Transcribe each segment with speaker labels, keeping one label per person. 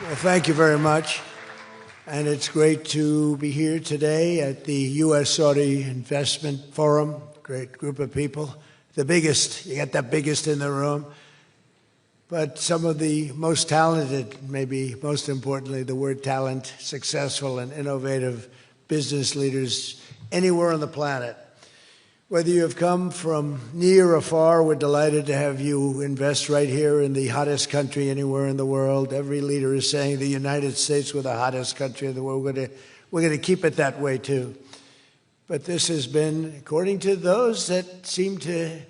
Speaker 1: Well, thank you very much. And it's great to be here today at the U.S. Saudi Investment Forum. Great group of people. The biggest, you got the biggest in the room. But some of the most talented, maybe most importantly, the word talent, successful and innovative business leaders anywhere on the planet. Whether you have come from near or far, we're delighted to have you invest right here in the hottest country anywhere in the world. Every leader is saying the United States, we're the hottest country in the world. We're going to keep it that way too. But this has been, according to those that seem to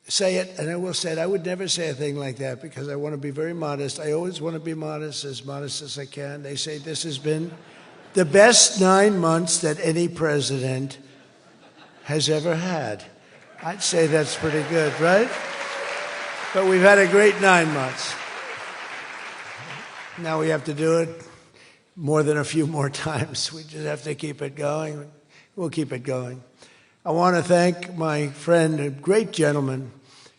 Speaker 1: say it, and I will say it, I would never say a thing like that because I want to be very modest. I always want to be modest as I can. They say this has been the best 9 months that any president has ever had. I'd say that's pretty good, right? But we've had a great 9 months. Now we have to do it more than a few more times. We just have to keep it going. We'll keep it going. I want to thank my friend, a great gentleman,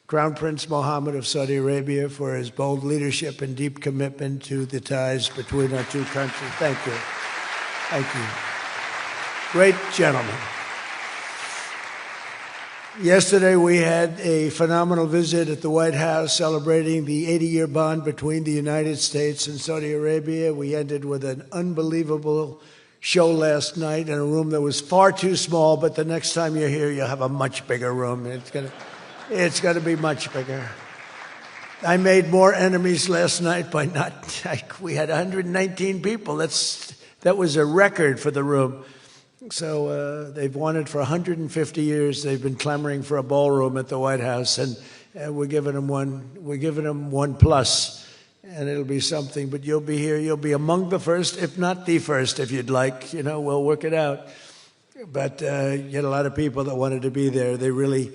Speaker 1: Crown Prince Mohammed of Saudi Arabia, for his bold leadership and deep commitment to the ties between our two countries. Thank you. Thank you. Great gentleman. Yesterday, we had a phenomenal visit at the White House celebrating the 80-year bond between the United States and Saudi Arabia. We ended with an unbelievable show last night in a room that was far too small, but the next time you're here, you'll have a much bigger room. It's going to be much bigger. I made more enemies last night by not, we had 119 people. That was a record for the room. So they've wanted for 150 years. They've been clamoring for a ballroom at the White House, and we're giving them one. We're giving them 1+, and it'll be something. But you'll be here. You'll be among the first, if not the first, if you'd like. You know, we'll work it out. But you had a lot of people that wanted to be there. They really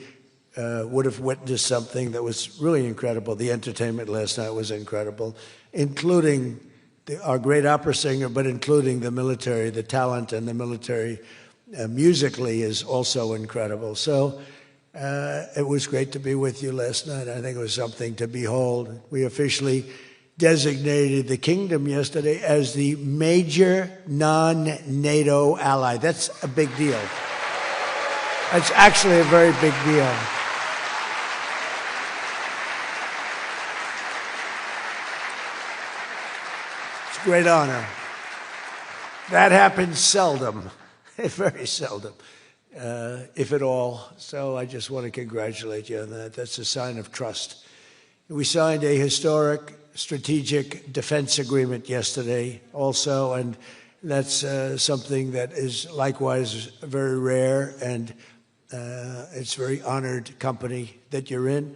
Speaker 1: would have witnessed something that was really incredible. The entertainment last night was incredible, including our great opera singer, but including the military. The talent and the military musically is also incredible. So it was great to be with you last night. I think it was something to behold. We officially designated the kingdom yesterday as the major non-NATO ally. That's a big deal. That's actually a very big deal. Great honor. That happens seldom, very seldom, if at all. So I just want to congratulate you on that. That's a sign of trust. We signed a historic strategic defense agreement yesterday also, and that's something that is likewise very rare, and it's a very honored company that you're in.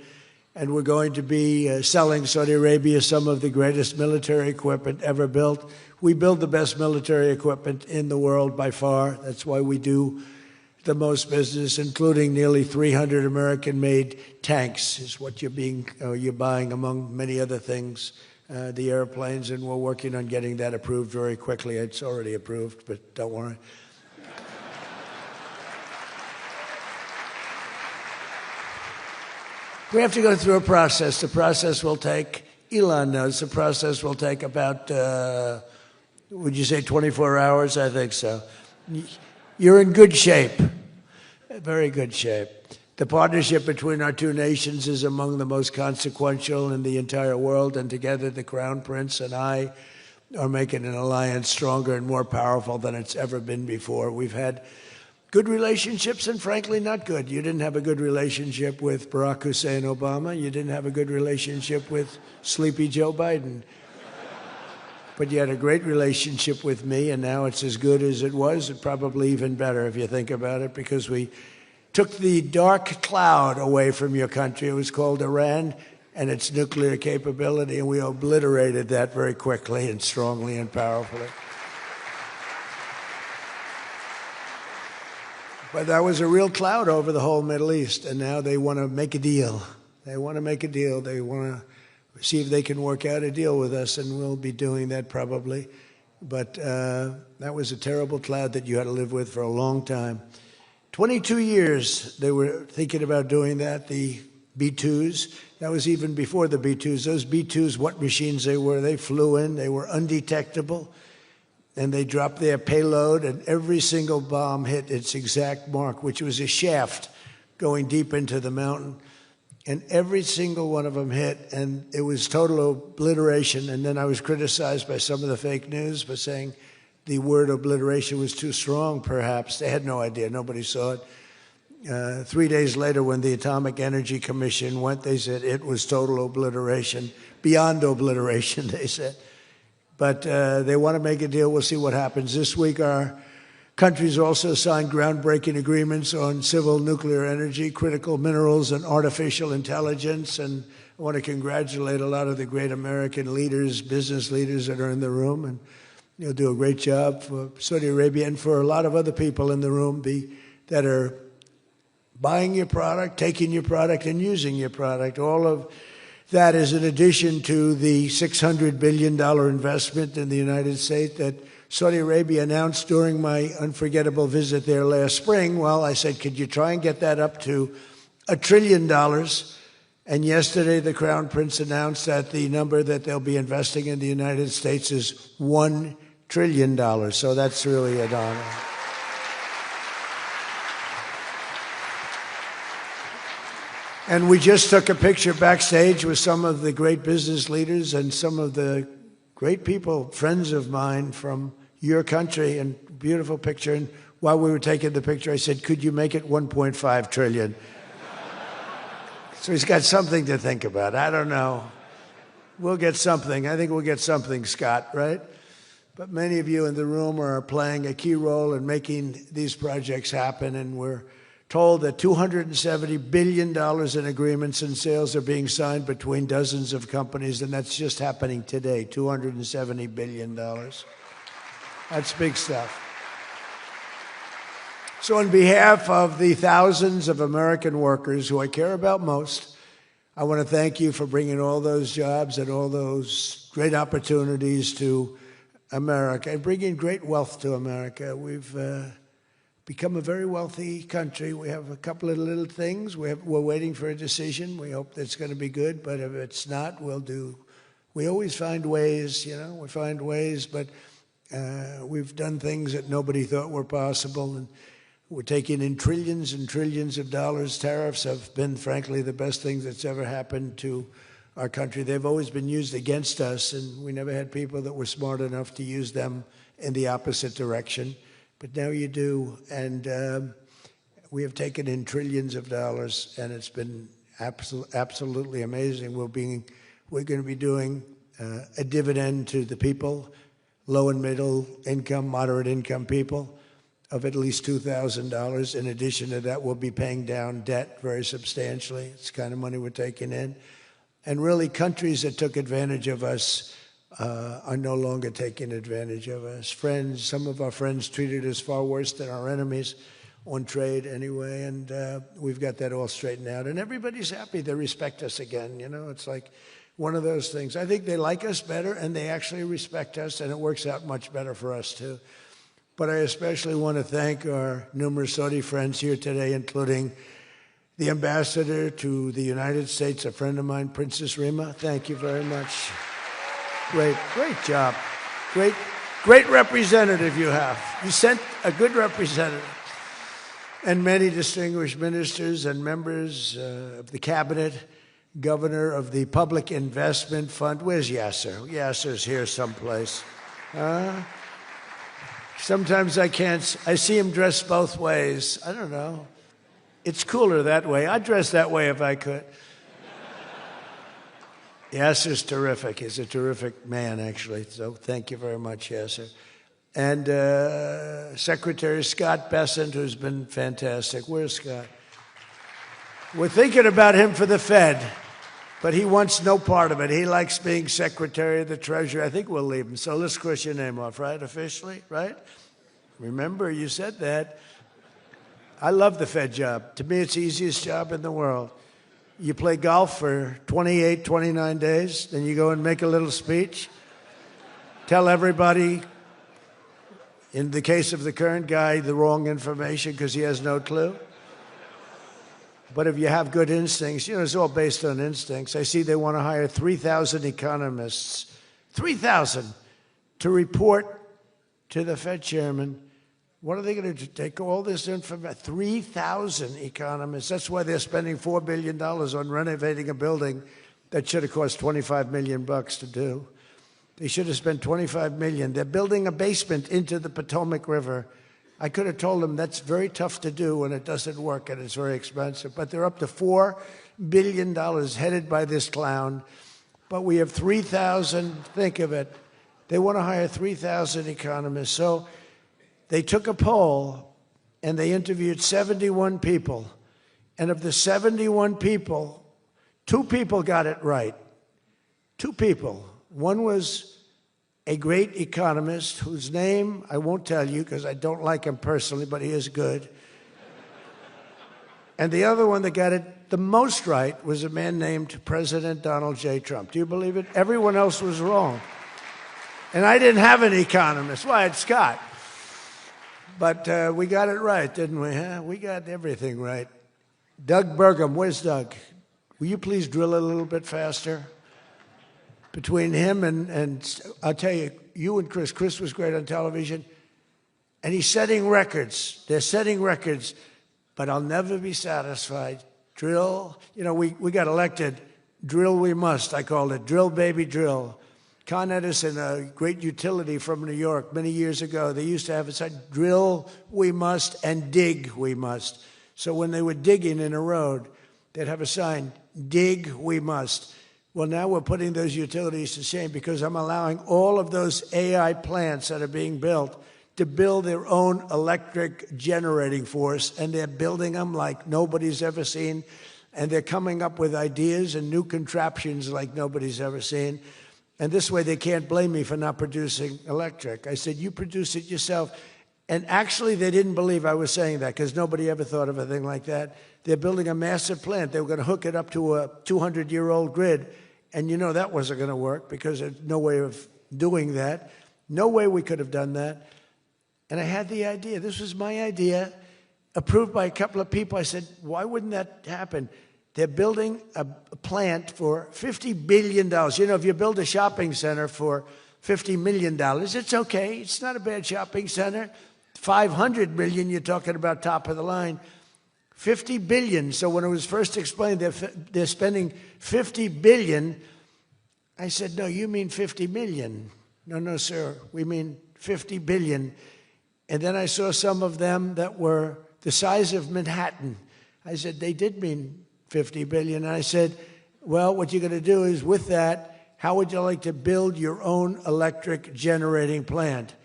Speaker 1: And we're going to be selling Saudi Arabia some of the greatest military equipment ever built. We build the best military equipment in the world by far. That's why we do the most business, including nearly 300 American-made tanks is what you're buying, among many other things, the airplanes, and we're working on getting that approved very quickly. It's already approved, but don't worry. We have to go through a process. The process will take, Elon knows, the process will take about, would you say 24 hours? I think so. You're in good shape, very good shape. The partnership between our two nations is among the most consequential in the entire world, and together the Crown Prince and I are making an alliance stronger and more powerful than it's ever been before. We've had good relationships and, frankly, not good. You didn't have a good relationship with Barack Hussein Obama. You didn't have a good relationship with Sleepy Joe Biden. But you had a great relationship with me, and now it's as good as it was, and probably even better if you think about it, because we took the dark cloud away from your country. It was called Iran and its nuclear capability, and we obliterated that very quickly and strongly and powerfully. But that was a real cloud over the whole Middle East, and now they want to make a deal. They want to make a deal. They want to see if they can work out a deal with us, and we'll be doing that probably. But that was a terrible cloud that you had to live with for a long time. 22 years they were thinking about doing that. The B-2s. That was even before the B-2s. Those B-2s, what machines they were, they flew in, they were undetectable, and they dropped their payload, and every single bomb hit its exact mark, which was a shaft going deep into the mountain. And every single one of them hit, and it was total obliteration. And then I was criticized by some of the fake news for saying the word obliteration was too strong, perhaps. They had no idea. Nobody saw it. 3 days later, when the Atomic Energy Commission went, they said it was total obliteration, beyond obliteration, they said. But they want to make a deal. We'll see what happens. This week, our countries also signed groundbreaking agreements on civil nuclear energy, critical minerals, and artificial intelligence. And I want to congratulate a lot of the great American leaders, business leaders that are in the room. And you'll do a great job for Saudi Arabia and for a lot of other people in the room that are buying your product, taking your product, and using your product. All of that is in addition to the $600 billion investment in the United States that Saudi Arabia announced during my unforgettable visit there last spring. Well, I said, could you try and get that up to $1 trillion? And yesterday, the Crown Prince announced that the number that they'll be investing in the United States is $1 trillion. So that's really an honor. And we just took a picture backstage with some of the great business leaders and some of the great people, friends of mine from your country, and beautiful picture. And while we were taking the picture, I said, could you make it 1.5 trillion? So he's got something to think about. I don't know. We'll get something. I think we'll get something, Scott, right? But many of you in the room are playing a key role in making these projects happen, and we're told that $270 billion in agreements and sales are being signed between dozens of companies, and that's just happening today, $270 billion. That's big stuff. So on behalf of the thousands of American workers who I care about most, I want to thank you for bringing all those jobs and all those great opportunities to America and bringing great wealth to America. We've become a very wealthy country. We have a couple of little things. We're waiting for a decision. We hope that's going to be good, but if it's not, we always find ways, we find ways, but we've done things that nobody thought were possible, and we're taking in trillions and trillions of dollars. Tariffs have been, frankly, the best thing that's ever happened to our country. They've always been used against us, and we never had people that were smart enough to use them in the opposite direction. But now you do, and we have taken in trillions of dollars, and it's been absolutely amazing. We're going to be doing a dividend to the people, low and middle income, moderate income people, of at least $2,000. In addition to that, we'll be paying down debt very substantially. It's the kind of money we're taking in. And really, countries that took advantage of us are no longer taking advantage of us. Some of our friends treated us far worse than our enemies on trade anyway, and we've got that all straightened out. And everybody's happy. They respect us again. It's like one of those things. I think they like us better, and they actually respect us, and it works out much better for us, too. But I especially want to thank our numerous Saudi friends here today, including the ambassador to the United States, a friend of mine, Princess Rima. Thank you very much. Great job. Great representative you have. You sent a good representative. And many distinguished ministers and members of the cabinet, governor of the Public Investment Fund. Where's Yasser? Yasser's here someplace. Sometimes I see him dressed both ways. I don't know. It's cooler that way. I'd dress that way if I could. Yasser's terrific. He's a terrific man, actually. So thank you very much, Yasser. And Secretary Scott Bessent, who's been fantastic. Where's Scott? We're thinking about him for the Fed, but he wants no part of it. He likes being Secretary of the Treasury. I think we'll leave him. So let's cross your name off, right, officially, right? Remember, you said that. I love the Fed job. To me, it's the easiest job in the world. You play golf for 28, 29 days, then you go and make a little speech, tell everybody, in the case of the current guy, the wrong information because he has no clue. But if you have good instincts, it's all based on instincts. I see they want to hire 3,000 economists, 3,000, to report to the Fed chairman. What are they going to do? Take all this information? 3,000 economists. That's why they're spending $4 billion on renovating a building that should have cost $25 million to do. They should have spent $25 million. They're building a basement into the Potomac River. I could have told them that's very tough to do and it doesn't work and it's very expensive. But they're up to $4 billion headed by this clown. But we have 3,000, think of it. They want to hire 3,000 economists. So they took a poll and they interviewed 71 people. And of the 71 people, 2 people got it right. 2 people. One was a great economist whose name I won't tell you because I don't like him personally, but he is good. And the other one that got it the most right was a man named President Donald J. Trump. Do you believe it? Everyone else was wrong. And I didn't have an economist. Well, I had Scott. But we got it right, didn't we? Huh? We got everything right. Doug Burgum, where's Doug? Will you please drill a little bit faster? Between him and I'll tell you, you and Chris was great on television, and he's setting records. They're setting records, but I'll never be satisfied. Drill, we got elected. Drill we must, I called it. Drill, baby, drill. Con Edison, a great utility from New York many years ago, they used to have it said, drill we must and dig we must. So when they were digging in a road, they'd have a sign, dig we must. Well, now we're putting those utilities to shame because I'm allowing all of those AI plants that are being built to build their own electric generating force, and they're building them like nobody's ever seen, and they're coming up with ideas and new contraptions like nobody's ever seen. And this way they can't blame me for not producing electric. I said, you produce it yourself. And actually they didn't believe I was saying that because nobody ever thought of a thing like that. They're building a massive plant. They were going to hook it up to a 200-year-old grid. And that wasn't going to work because there's no way of doing that. No way we could have done that. And I had the idea. This was my idea, approved by a couple of people. I said, why wouldn't that happen? They're building a plant for $50 billion. If you build a shopping center for $50 million, it's okay. It's not a bad shopping center. $500 million, you're talking about top of the line. $50 billion. So when it was first explained, they're spending $50 billion. I said, no, you mean 50 million. No, sir, we mean 50 billion. And then I saw some of them that were the size of Manhattan. I said, they did mean 50 billion. And I said, well, what you're going to do is with that, how would you like to build your own electric generating plant?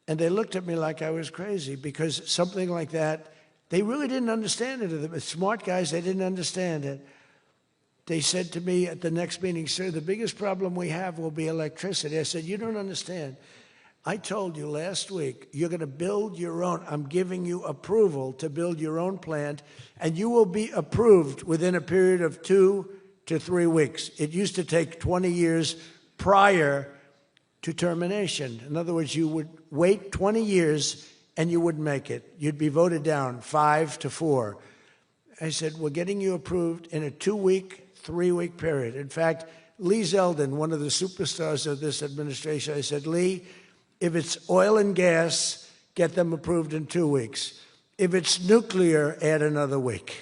Speaker 1: And they looked at me like I was crazy because something like that, they really didn't understand it. The smart guys, they didn't understand it. They said to me at the next meeting, sir, the biggest problem we have will be electricity. I said, you don't understand. I told you last week, you're going to build your own. I'm giving you approval to build your own plant, and you will be approved within a period of 2 to 3 weeks. It used to take 20 years prior to termination. In other words, you would wait 20 years and you wouldn't make it. You'd be voted down 5 to 4. I said, we're getting you approved in a 2-week, 3-week period. In fact, Lee Zeldin, one of the superstars of this administration, I said, Lee, if it's oil and gas, get them approved in 2 weeks. If it's nuclear, add another week.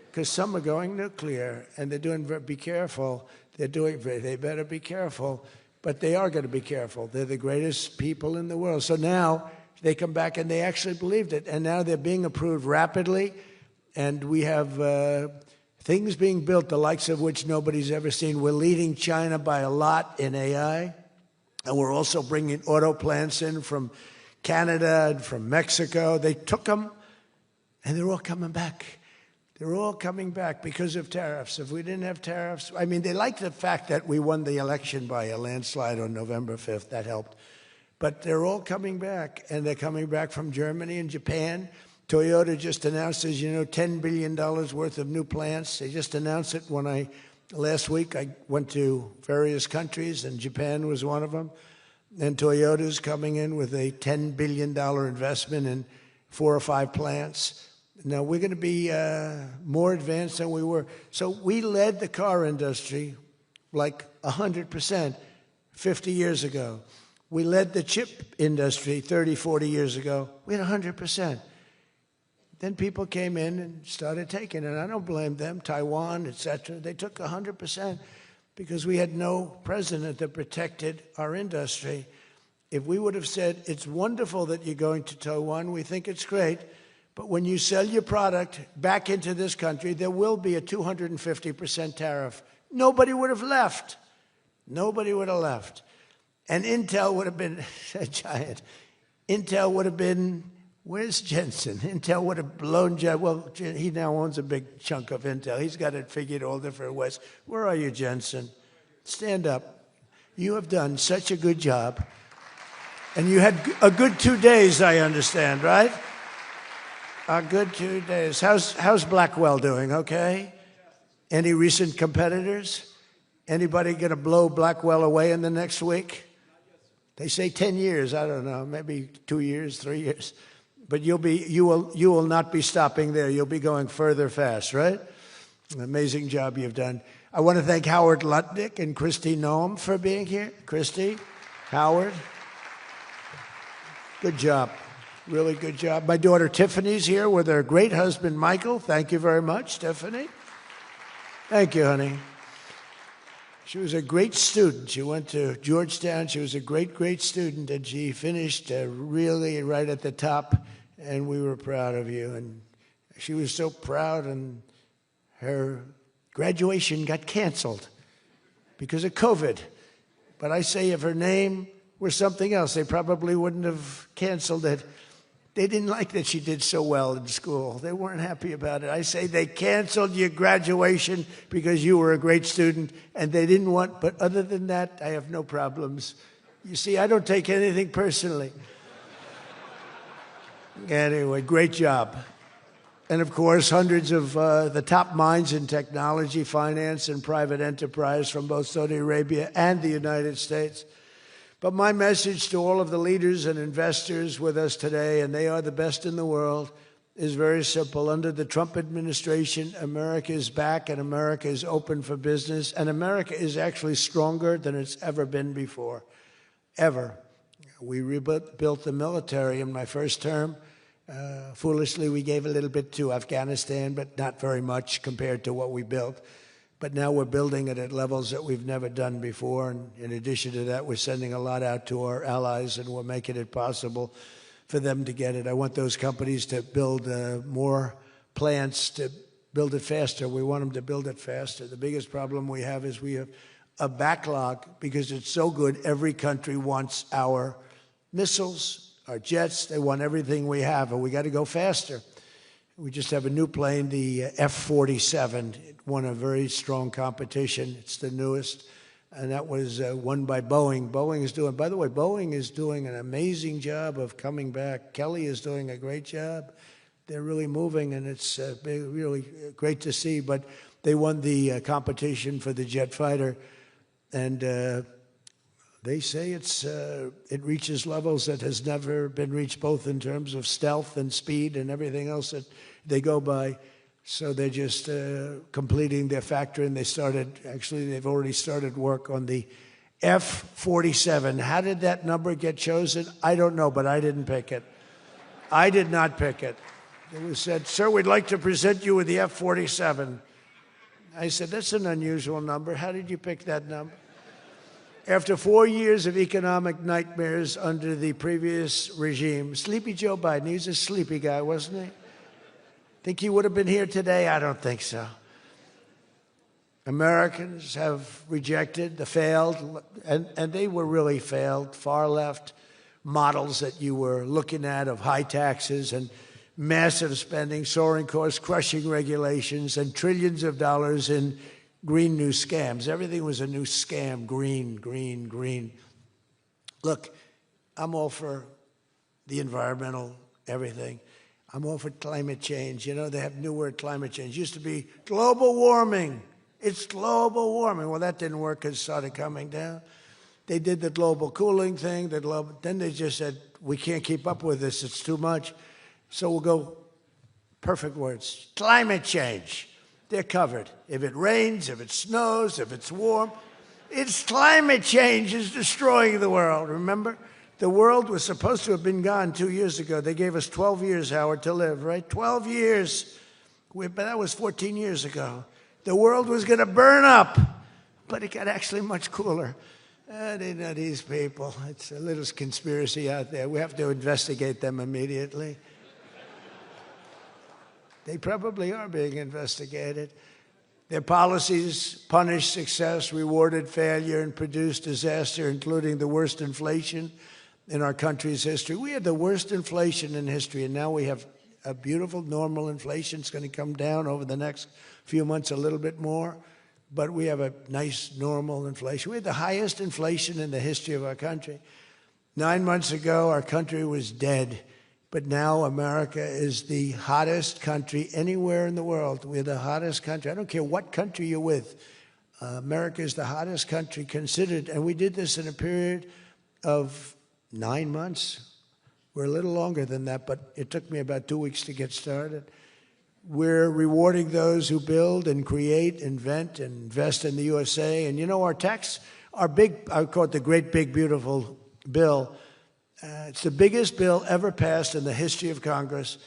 Speaker 1: Because some are going nuclear, and they're doing, be careful. They better be careful. But they are going to be careful. They're the greatest people in the world. So now they come back, and they actually believed it. And now they're being approved rapidly. And we have things being built, the likes of which nobody's ever seen. We're leading China by a lot in AI. And we're also bringing auto plants in from Canada and from Mexico. They took them, and they're all coming back. They're all coming back because of tariffs. If we didn't have tariffs, I mean, they like the fact that we won the election by a landslide on November 5th. That helped. But they're all coming back, and they're coming back from Germany and Japan. Toyota just announced, as you know, $10 billion worth of new plants. They just announced it last week. I went to various countries, and Japan was one of them. And Toyota's coming in with a $10 billion investment in 4 or 5 plants. Now, we're going to be more advanced than we were. So we led the car industry like 100% 50 years ago. We led the chip industry 30, 40 years ago. We had 100%. Then people came in and started taking it. I don't blame them. Taiwan, et cetera. They took 100% because we had no president that protected our industry. If we would have said, it's wonderful that you're going to Taiwan, we think it's great, but when you sell your product back into this country, there will be a 250% tariff. Nobody would have left. Nobody would have left. And Intel would have been a giant. Intel would have been, where's Jensen? Intel would have blown, well, he now owns a big chunk of Intel. He's got it figured all different ways. Where are you, Jensen? Stand up. You have done such a good job. And you had a good 2 days, I understand, right? A good 2 days. How's Blackwell doing, okay? Any recent competitors? Anybody going to blow Blackwell away in the next week? They say 10 years. I don't know, maybe 2 years, 3 years. But you will not be stopping there. You'll be going further fast, right? An amazing job you've done. I want to thank Howard Lutnick and Christy Noem for being here. Christy, Howard. Good job. Really good job. My daughter Tiffany's here with her great husband, Michael. Thank you very much, Tiffany. Thank you, honey. She was a great student. She went to Georgetown. She was a great, great student, and she finished really right at the top, and we were proud of you. And she was so proud, and her graduation got canceled because of COVID. But I say if her name were something else, they probably wouldn't have canceled it. They didn't like that she did so well in school. They weren't happy about it. I say they canceled your graduation because you were a great student, and they didn't want, but other than that, I have no problems. You see, I don't take anything personally. Anyway, great job. And of course, hundreds of the top minds in technology, finance, and private enterprise from both Saudi Arabia and the United States. But my message to all of the leaders and investors with us today, and they are the best in the world, is very simple. Under the Trump administration, America is back and America is open for business. And America is actually stronger than it's ever been before, ever. We rebuilt the military in my first term. Foolishly, we gave a little bit to Afghanistan, but not very much compared to what we built. But now we're building it at levels that we've never done before. And in addition to that, we're sending a lot out to our allies, and we're making it possible for them to get it. I want those companies to build more plants, to build it faster. We want them to build it faster. The biggest problem we have is we have a backlog because it's so good. Every country wants our missiles, our jets. They want everything we have, and we got to go faster. We just have a new plane, the F-47. It won a very strong competition. It's the newest, and that was won by Boeing. Boeing is doing, by the way, Boeing is doing an amazing job of coming back. Kelly is doing a great job. They're really moving, and it's really great to see. But they won the competition for the jet fighter, and they say it reaches levels that has never been reached, both in terms of stealth and speed and everything else that they go by. So they're just completing their factory, and they've already started work on the F-47. How did that number get chosen? I don't know, but I didn't pick it. I did not pick it. It was said, sir, we'd like to present you with the F-47. I said, that's an unusual number. How did you pick that number? After 4 years of economic nightmares under the previous regime, sleepy Joe Biden, he was a sleepy guy, wasn't he? Think he would have been here today? I don't think so. Americans have rejected the failed, and they were really failed, far left models that you were looking at of high taxes and massive spending, soaring costs, crushing regulations, and trillions of dollars in green new scams. Everything was a new scam, green, green, green. Look, I'm all for the environmental, everything. I'm all for climate change. You know, they have a new word, climate change. It used to be global warming. It's global warming. Well, that didn't work because it started coming down. They did the global cooling thing. Then they just said, we can't keep up with this. It's too much. So we'll go Perfect words. Climate change. They're covered. If it rains, if it snows, if it's warm, it's climate change is destroying the world, remember? The world was supposed to have been gone 2 years ago. They gave us 12 years, Howard, to live, right? 12 years. But that was 14 years ago. The world was going to burn up, but it got actually much cooler. They know these people. It's a little conspiracy out there. We have to investigate them immediately. They probably are being investigated. Their policies punished success, rewarded failure, and produced disaster, including the worst inflation in our country's history. We had the worst inflation in history, and now we have a beautiful normal inflation. It's going to come down over the next few months a little bit more, but we have a nice normal inflation. We had the highest inflation in the history of our country. 9 months ago, our country was dead. But now America is the hottest country anywhere in the world. We're the hottest country. I don't care what country you're with. America is the hottest country considered. And we did this in a period of 9 months. We're a little longer than that, but it took me about 2 weeks to get started. We're rewarding those who build and create, invent, and invest in the USA. And you know, our tax, our big, I call it the great big beautiful bill. It's the biggest bill ever passed in the history of Congress.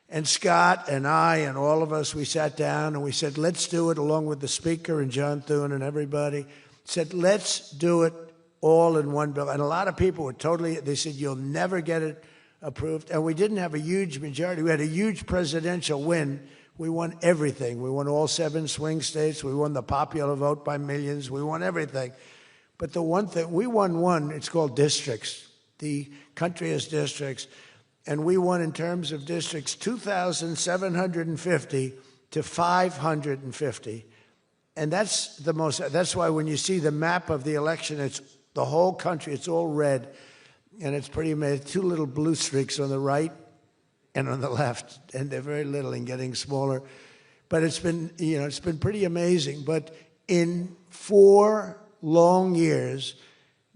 Speaker 1: And Scott and I and all of us, we sat down and we said, let's do it, along with the Speaker and John Thune and everybody, said, let's do it all in one bill. And a lot of people were totally, they said, you'll never get it approved. And we didn't have a huge majority. We had a huge presidential win. We won everything. We won all 7 swing states. We won the popular vote by millions. We won everything. But the one thing, we won one, it's called districts. The country has districts, and we won in terms of districts 2,750 to 550. And that's the most, that's why when you see the map of the election, it's the whole country, it's all red, and it's pretty amazing. 2 little blue streaks on the right and on the left, and they're very little and getting smaller. But it's been, you know, it's been pretty amazing. But in 4 long years,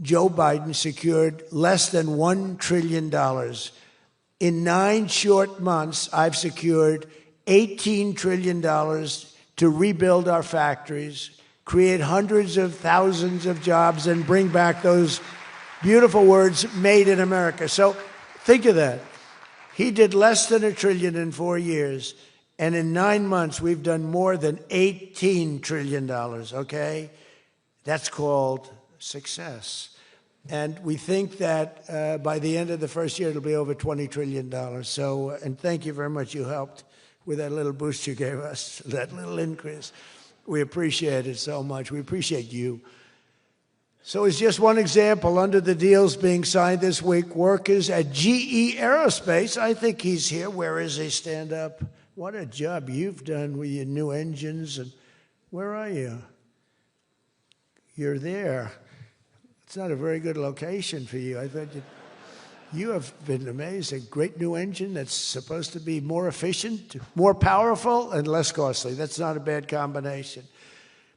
Speaker 1: Joe Biden secured less than $1 trillion. In 9 short months, I've secured $18 trillion to rebuild our factories, create hundreds of thousands of jobs, and bring back those beautiful words, made in America. So think of that. He did less than $1 trillion in 4 years, and in 9 months, we've done more than $18 trillion, okay? That's called success. And we think that by the end of the first year, it'll be over $20 trillion. So, and thank you very much. You helped with that little boost you gave us, that little increase. We appreciate it so much. We appreciate you. So it's just one example. Under the deals being signed this week, workers at GE Aerospace, I think he's here. Where is he? Stand up. What a job you've done with your new engines. And where are you? You're there. It's not a very good location for you. I thought you have been amazing. Great new engine that's supposed to be more efficient, more powerful, and less costly. That's not a bad combination.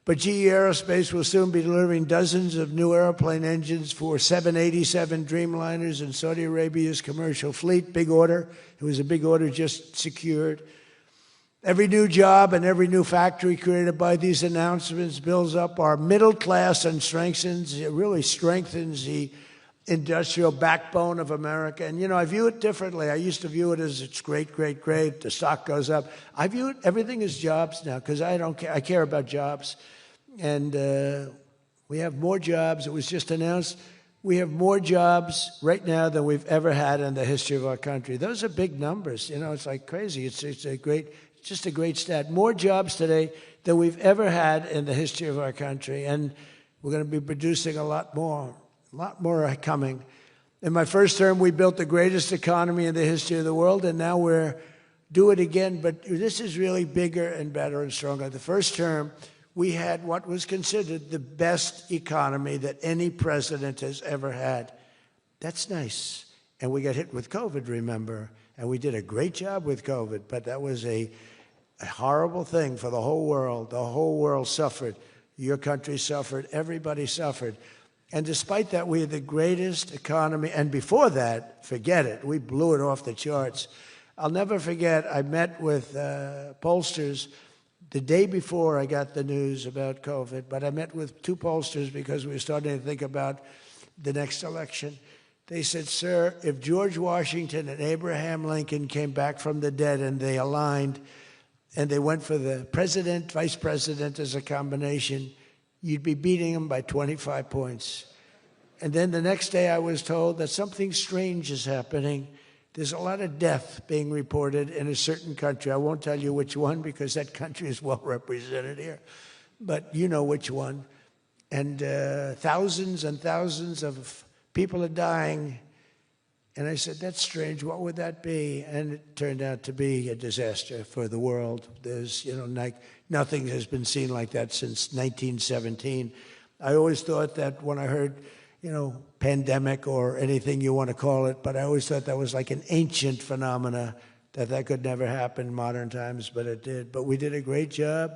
Speaker 1: But GE Aerospace will soon be delivering dozens of new airplane engines for 787 Dreamliners in Saudi Arabia's commercial fleet. Big order. It was a big order just secured. Every new job and every new factory created by these announcements builds up our middle class and strengthens, it really strengthens the industrial backbone of America. And, you know, I view it differently. I used to view it as it's great, great, great. The stock goes up. I view it, everything as jobs now, because I don't care. I care about jobs. And we have more jobs. It was just announced we have more jobs right now than we've ever had in the history of our country. Those are big numbers. You know, it's like crazy. It's a great... just a great stat. More jobs today than we've ever had in the history of our country. And we're going to be producing a lot more are coming. In my first term, we built the greatest economy in the history of the world, and now we're do it again. But this is really bigger and better and stronger. The first term, we had what was considered the best economy that any president has ever had. That's nice. And we got hit with COVID, remember? And we did a great job with COVID, but that was a horrible thing for the whole world. The whole world suffered. Your country suffered. Everybody suffered. And despite that, we had the greatest economy. And before that, forget it. We blew it off the charts. I'll never forget, I met with pollsters the day before I got the news about COVID, but I met with 2 pollsters because we were starting to think about the next election. They said, sir, if George Washington and Abraham Lincoln came back from the dead and they aligned and they went for the president, vice president as a combination, you'd be beating them by 25 points. And then the next day I was told that something strange is happening. There's a lot of death being reported in a certain country. I won't tell you which one because that country is well represented here, but you know which one. And thousands and thousands of people are dying. And I said, that's strange. What would that be? And it turned out to be a disaster for the world. There's, like nothing has been seen like that since 1917. I always thought that when I heard, pandemic or anything you want to call it, but I always thought that was like an ancient phenomena, that could never happen in modern times, but it did. But we did a great job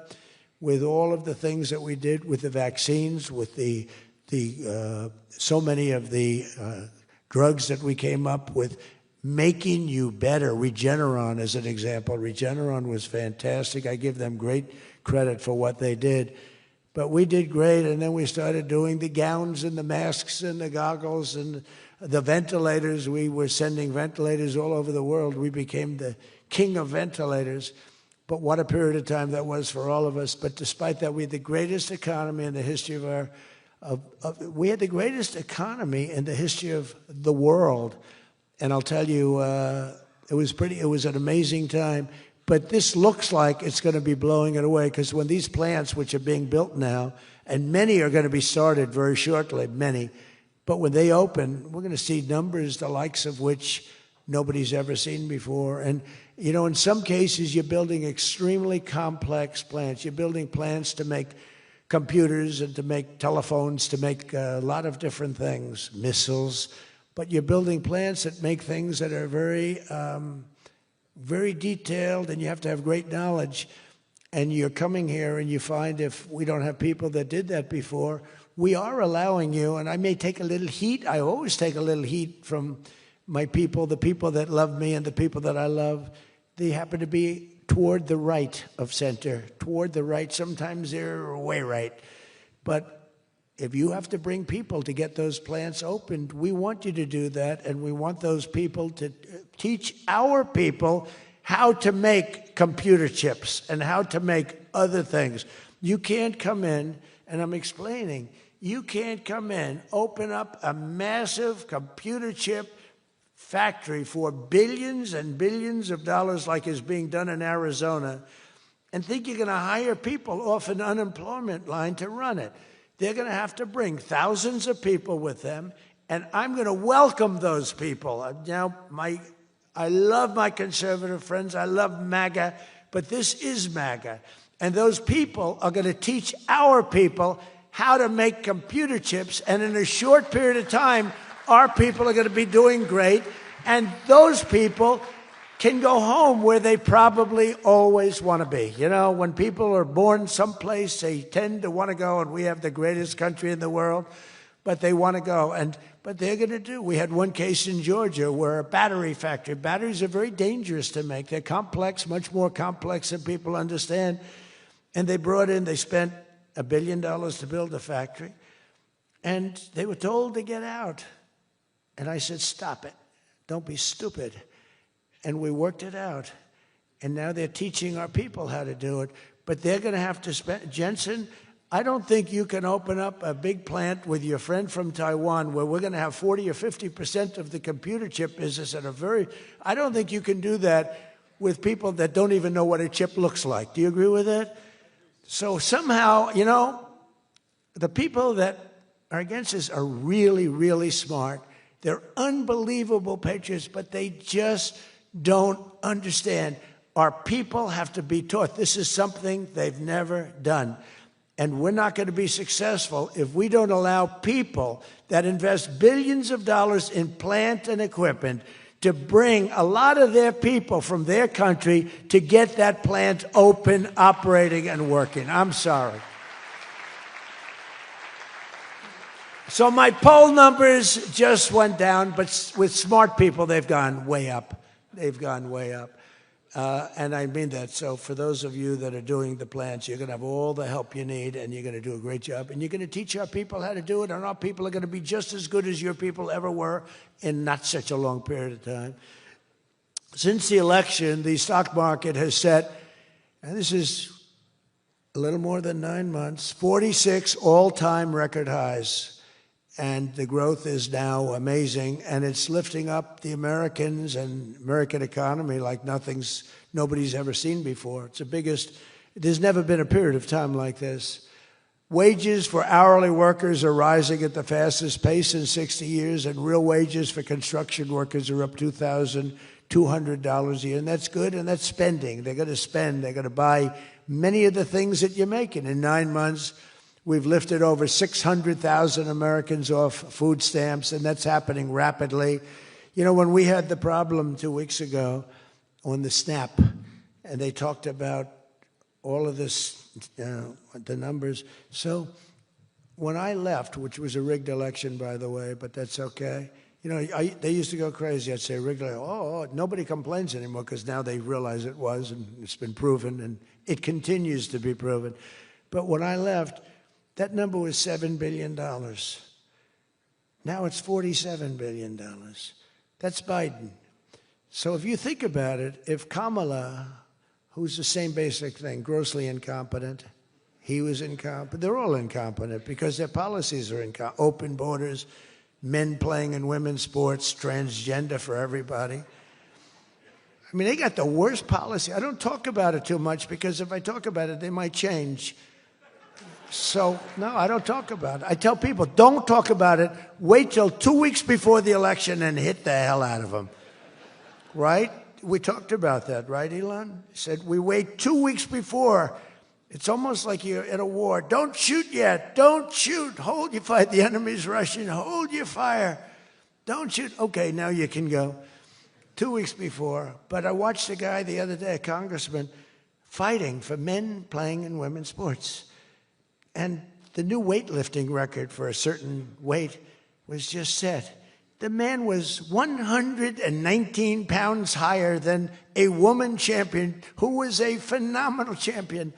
Speaker 1: with all of the things that we did with the vaccines, with the so many of the drugs that we came up with, making you better. Regeneron, as an example. Regeneron was fantastic. I give them great credit for what they did. But we did great, and then we started doing the gowns and the masks and the goggles and the ventilators. We were sending ventilators all over the world. We became the king of ventilators. But what a period of time that was for all of us. But despite that, we had the greatest economy in the history of we had the greatest economy in the history of the world. And I'll tell you, it was an amazing time. But this looks like it's going to be blowing it away, because when these plants, which are being built now, and many are going to be started very shortly, many, but when they open, we're going to see numbers the likes of which nobody's ever seen before. And, in some cases, you're building extremely complex plants. You're building plants to make computers and to make telephones, to make a lot of different things, missiles. But you're building plants that make things that are very very detailed, and you have to have great knowledge. And you're coming here and you find, if we don't have people that did that before, we are allowing you, and I may take a little heat. I always take a little heat from my people, the people that love me and the people that I love. They happen to be toward the right of center, toward the right. Sometimes they're way right. But if you have to bring people to get those plants opened, we want you to do that, and we want those people to teach our people how to make computer chips and how to make other things. You can't come in, and I'm explaining, you can't come in, open up a massive computer chip factory for billions and billions of dollars like is being done in Arizona, and think you're going to hire people off an unemployment line to run it. They're going to have to bring thousands of people with them, and I'm going to welcome those people. Now, I love my conservative friends. I love MAGA, but this is MAGA. And those people are going to teach our people how to make computer chips, and in a short period of time, our people are going to be doing great, and those people can go home where they probably always want to be. When people are born someplace, they tend to want to go, and we have the greatest country in the world, but they want to go. But they're going to do. We had one case in Georgia where a battery factory, batteries are very dangerous to make. They're complex, much more complex than people understand. And they spent $1 billion to build a factory, and they were told to get out. And I said, stop it. Don't be stupid. And we worked it out. And now they're teaching our people how to do it. But they're going to have to spend, Jensen, I don't think you can open up a big plant with your friend from Taiwan where we're going to have 40 or 50% of the computer chip business I don't think you can do that with people that don't even know what a chip looks like. Do you agree with that? So somehow, the people that are against this are really, really smart. They're unbelievable patriots, but they just don't understand. Our people have to be taught. This is something they've never done. And we're not going to be successful if we don't allow people that invest billions of dollars in plant and equipment to bring a lot of their people from their country to get that plant open, operating, and working. I'm sorry. So my poll numbers just went down, but with smart people, they've gone way up. They've gone way up. And I mean that. So for those of you that are doing the plants, you're going to have all the help you need, and you're going to do a great job. And you're going to teach our people how to do it, and our people are going to be just as good as your people ever were in not such a long period of time. Since the election, the stock market has set, and this is a little more than 9 months, 46 all-time record highs. And the growth is now amazing, and it's lifting up the Americans and American economy like nobody's ever seen before. It's the biggest. There's never been a period of time like this. Wages for hourly workers are rising at the fastest pace in 60 years, and real wages for construction workers are up $2,200 a year, and that's good, and that's spending. They're going to spend. They're going to buy many of the things that you're making. In 9 months, we've lifted over 600,000 Americans off food stamps, and that's happening rapidly. You know, when we had the problem 2 weeks ago on the SNAP, and they talked about all of this, the numbers. So when I left, which was a rigged election, by the way, but that's okay. You know, they used to go crazy. I'd say rigged, nobody complains anymore because now they realize it was, and it's been proven, and it continues to be proven. But when I left, that number was $7 billion. Now it's $47 billion. That's Biden. So if you think about it, if Kamala, who's the same basic thing, grossly incompetent, he was incompetent, they're all incompetent because their policies are incompetent. Open borders, men playing in women's sports, transgender for everybody. I mean, they got the worst policy. I don't talk about it too much because if I talk about it, they might change. So, no, I don't talk about it. I tell people, don't talk about it. Wait till 2 weeks before the election and hit the hell out of them. Right? We talked about that, right, Elon? He said, we wait 2 weeks before. It's almost like you're at a war. Don't shoot yet. Don't shoot. Hold your fire. The enemy's rushing. Hold your fire. Don't shoot. Okay, now you can go. 2 weeks before. But I watched a guy the other day, a congressman, fighting for men playing in women's sports. And the new weightlifting record for a certain weight was just set. The man was 119 pounds higher than a woman champion who was a phenomenal champion.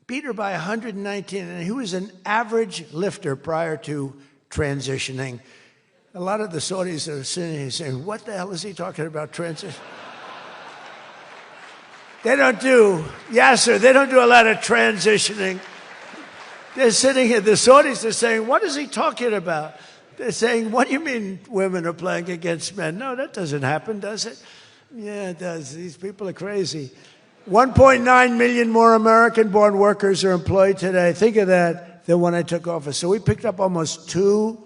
Speaker 1: Beat her by 119, and he was an average lifter prior to transitioning. A lot of the Saudis are sitting here saying, what the hell is he talking about, transition? They don't do a lot of transitioning. They're sitting here, the Saudis are saying, what is he talking about? They're saying, what do you mean women are playing against men? No, that doesn't happen, does it? Yeah, it does. These people are crazy. 1.9 million more American-born workers are employed today. Think of that, than when I took office. So we picked up almost 2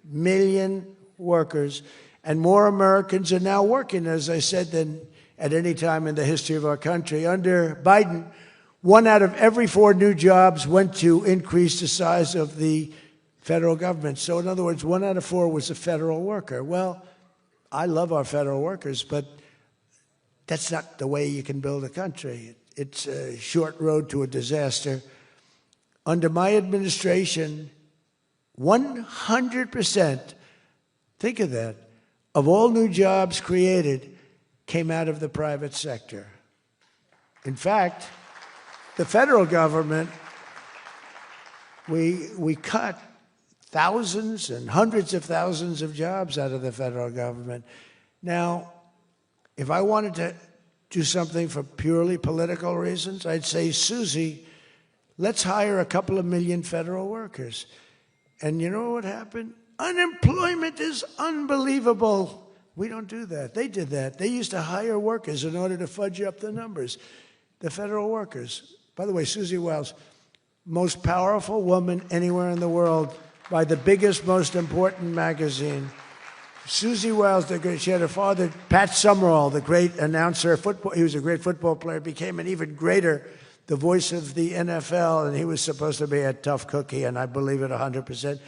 Speaker 1: million workers, and more Americans are now working, as I said, than at any time in the history of our country. Under Biden, 1 out of every 4 new jobs went to increase the size of the federal government. So in other words, 1 out of 4 was a federal worker. Well, I love our federal workers, but that's not the way you can build a country. It's a short road to a disaster. Under my administration, 100%, think of that, of all new jobs created came out of the private sector. In fact, the federal government, we cut thousands and hundreds of thousands of jobs out of the federal government. Now, if I wanted to do something for purely political reasons, I'd say, Susie, let's hire a couple of million federal workers. And you know what happened? Unemployment is unbelievable. We don't do that. They did that. They used to hire workers in order to fudge up the numbers. The federal workers. By the way, Susie Wiles, most powerful woman anywhere in the world by the biggest, most important magazine. Susie Wiles, she had a father, Pat Summerall, the great announcer, football. He was a great football player, became an even greater, the voice of the NFL, and he was supposed to be a tough cookie, and I believe it 100%.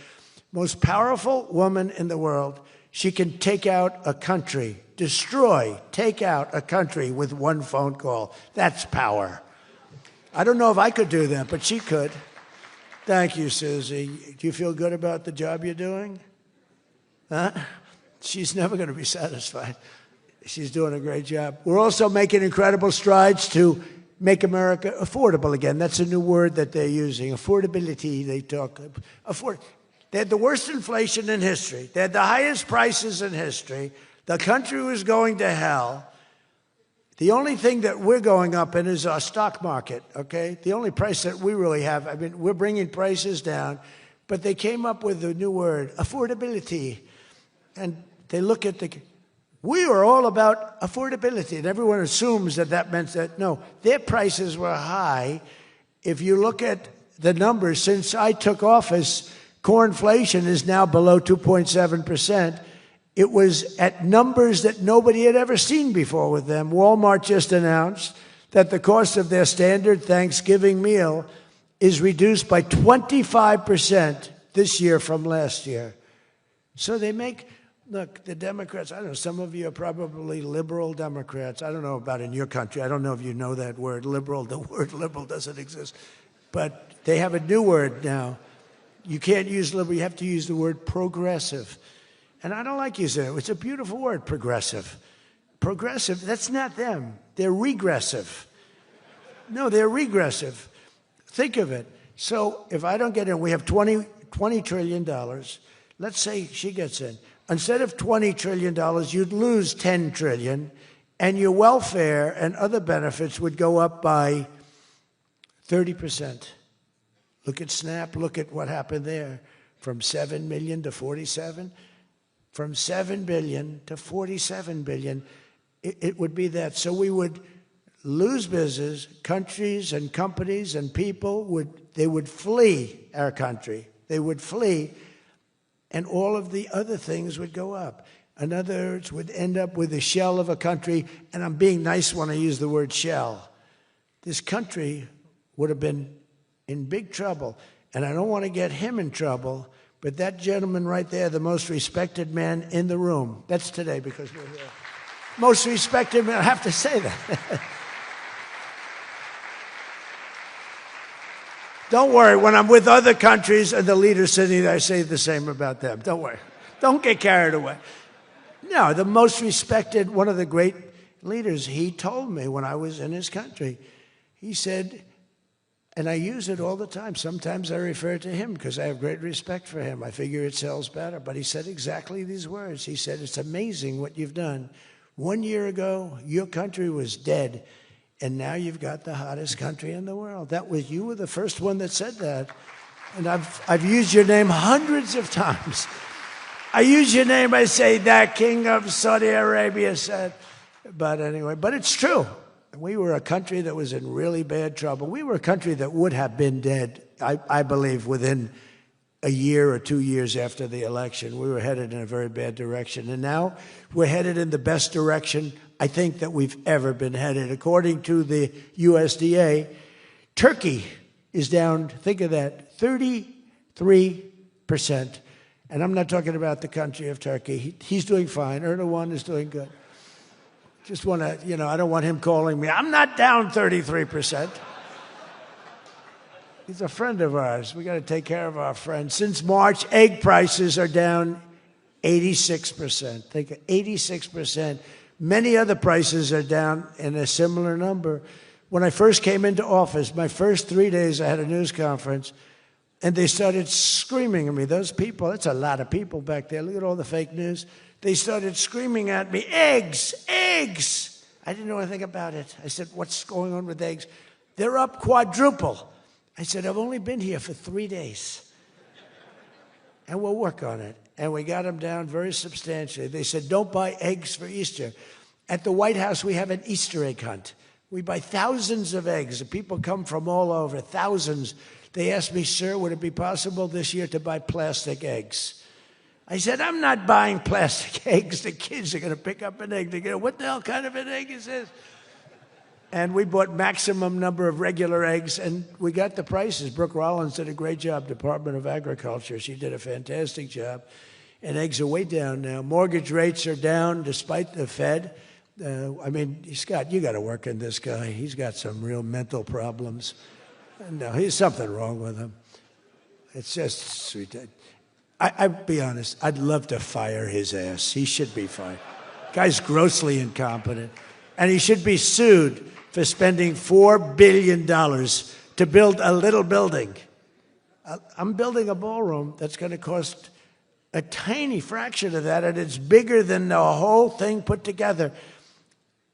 Speaker 1: Most powerful woman in the world. She can take out a country, take out a country with one phone call. That's power. I don't know if I could do that, but she could. Thank you, Susie. Do you feel good about the job you're doing? Huh? She's never going to be satisfied. She's doing a great job. We're also making incredible strides to make America affordable again. That's a new word that they're using. Affordability, they talk. They had the worst inflation in history. They had the highest prices in history. The country was going to hell. The only thing that we're going up in is our stock market, okay? The only price that we really have, I mean, we're bringing prices down, but they came up with a new word, affordability. And they look at we were all about affordability, and everyone assumes that that meant that, no, their prices were high. If you look at the numbers, since I took office, core inflation is now below 2.7%. It was at numbers that nobody had ever seen before with them. Walmart just announced that the cost of their standard Thanksgiving meal is reduced by 25% this year from last year. So they make, look, the Democrats, I don't know, some of you are probably liberal Democrats. I don't know about in your country. I don't know if you know that word, liberal. The word liberal doesn't exist. But they have a new word now. You can't use liberal. You have to use the word progressive. And I don't like using it. It's a beautiful word, progressive. Progressive, that's not them. They're regressive. No, they're regressive. Think of it. So if I don't get in, we have $20 trillion. Let's say she gets in. Instead of $20 trillion, you'd lose $10 trillion, and your welfare and other benefits would go up by 30%. Look at SNAP. Look at what happened there. From 7 million to 47. From 7 billion to 47 billion, it would be that. So we would lose business, countries and companies and people would flee our country. They would flee, and all of the other things would go up. In other words, would end up with a shell of a country, and I'm being nice when I use the word shell. This country would have been in big trouble, and I don't want to get him in trouble. But that gentleman right there, the most respected man in the room, that's today because we're here. Most respected man, I have to say that. Don't worry, when I'm with other countries and the leaders sitting there, I say the same about them. Don't worry. Don't get carried away. No, the most respected, one of the great leaders, he told me when I was in his country, he said, and I use it all the time. Sometimes I refer to him because I have great respect for him. I figure it sells better. But he said exactly these words. He said, it's amazing what you've done. 1 year ago, your country was dead, and now you've got the hottest country in the world. You were the first one that said that. And I've used your name hundreds of times. I use your name, I say, that king of Saudi Arabia said. But anyway, but it's true. We were a country that was in really bad trouble. We were a country that would have been dead, I believe, within a year or 2 years after the election. We were headed in a very bad direction. And now we're headed in the best direction, I think, that we've ever been headed. According to the USDA, Turkey is down, think of that, 33%. And I'm not talking about the country of Turkey. He's doing fine. Erdogan is doing good. Just want to, I don't want him calling me. I'm not down 33%. He's a friend of ours. We got to take care of our friends. Since March, egg prices are down 86%. Think of 86%. Many other prices are down in a similar number. When I first came into office, my first 3 days, I had a news conference, and they started screaming at me. Those people, that's a lot of people back there. Look at all the fake news. They started screaming at me, eggs, eggs. I didn't know anything about it. I said, what's going on with eggs? They're up quadruple. I said, I've only been here for 3 days. And we'll work on it. And we got them down very substantially. They said, don't buy eggs for Easter. At the White House, we have an Easter egg hunt. We buy thousands of eggs. People come from all over, thousands. They asked me, sir, would it be possible this year to buy plastic eggs? I said, I'm not buying plastic eggs. The kids are going to pick up an egg. They're going to, what the hell kind of an egg is this? And we bought maximum number of regular eggs, and we got the prices. Brooke Rollins did a great job, Department of Agriculture. She did a fantastic job. And eggs are way down now. Mortgage rates are down despite the Fed. Scott, you got to work on this guy. He's got some real mental problems. No, there's something wrong with him. It's just sweet. I'll be honest, I'd love to fire his ass. He should be fired. Guy's grossly incompetent. And he should be sued for spending $4 billion to build a little building. I'm building a ballroom that's going to cost a tiny fraction of that, and it's bigger than the whole thing put together.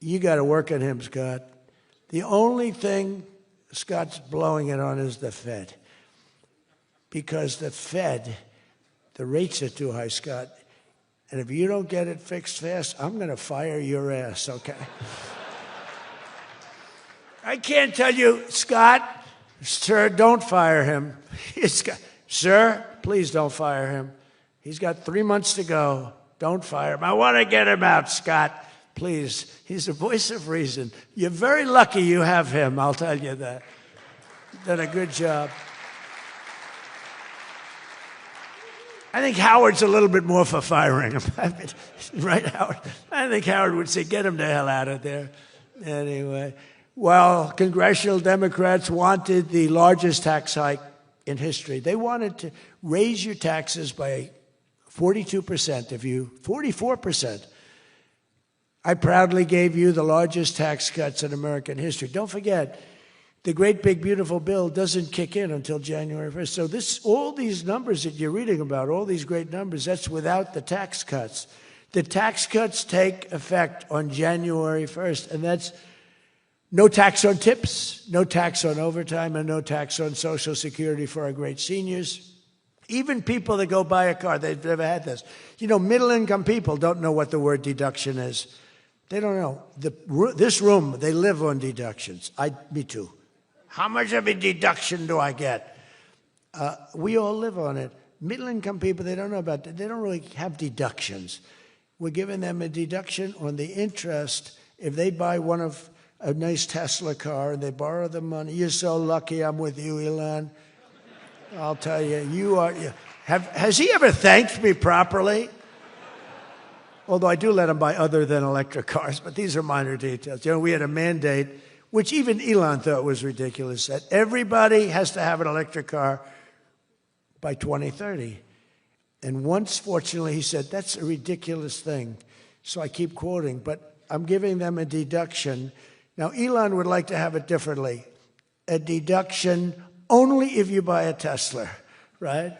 Speaker 1: You got to work on him, Scott. The only thing Scott's blowing it on is the Fed. Because the Fed, the rates are too high, Scott. And if you don't get it fixed fast, I'm going to fire your ass, okay? I can't tell you, Scott, sir, don't fire him. Sir, please don't fire him. He's got 3 months to go. Don't fire him. I want to get him out, Scott. Please. He's the voice of reason. You're very lucky you have him, I'll tell you that. Done a good job. I think Howard's a little bit more for firing him. Right, Howard? I think Howard would say, get him the hell out of there. Anyway, well, congressional Democrats wanted the largest tax hike in history. They wanted to raise your taxes by 42%, 44%. I proudly gave you the largest tax cuts in American history. Don't forget, the great big beautiful bill doesn't kick in until January 1st. So all these numbers that you're reading about, all these great numbers, that's without the tax cuts. The tax cuts take effect on January 1st, and that's no tax on tips, no tax on overtime, and no tax on Social Security for our great seniors. Even people that go buy a car, they've never had this. You know, middle-income people don't know what the word deduction is. They don't know. This room, they live on deductions. Me too. How much of a deduction do I get? We all live on it. Middle-income people, they don't know about that. They don't really have deductions. We're giving them a deduction on the interest if they buy a nice Tesla car and they borrow the money. You're so lucky I'm with you, Elon. I'll tell you, has he ever thanked me properly? Although I do let him buy other than electric cars, but these are minor details. You know, we had a mandate, which even Elon thought was ridiculous, that everybody has to have an electric car by 2030. And once, fortunately, he said, that's a ridiculous thing. So I keep quoting, but I'm giving them a deduction. Now, Elon would like to have it differently. A deduction only if you buy a Tesla, right?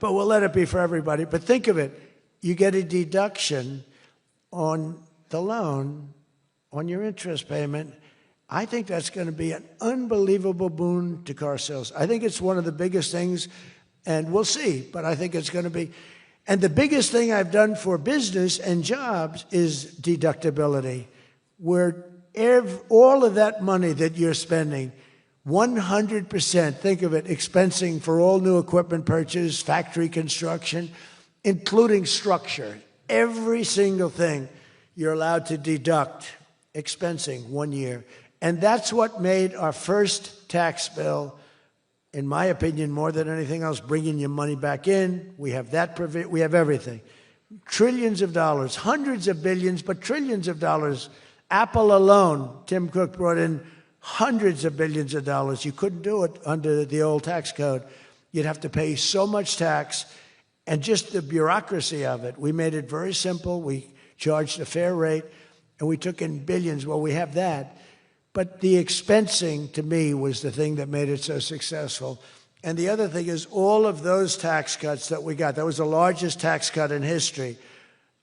Speaker 1: But we'll let it be for everybody. But think of it. You get a deduction on the loan, on your interest payment. I think that's going to be an unbelievable boon to car sales. I think it's one of the biggest things, and we'll see, but I think it's going to be. And the biggest thing I've done for business and jobs is deductibility, where all of that money that you're spending, 100%, think of it, expensing for all new equipment purchase, factory construction, including structure. Every single thing you're allowed to deduct, expensing 1 year. And that's what made our first tax bill, in my opinion, more than anything else, bringing your money back in. We have that, we have everything. Trillions of dollars, hundreds of billions, but trillions of dollars. Apple alone, Tim Cook brought in hundreds of billions of dollars. You couldn't do it under the old tax code. You'd have to pay so much tax, and just the bureaucracy of it. We made it very simple. We charged a fair rate, and we took in billions. Well, we have that. But the expensing, to me, was the thing that made it so successful. And the other thing is all of those tax cuts that we got, that was the largest tax cut in history.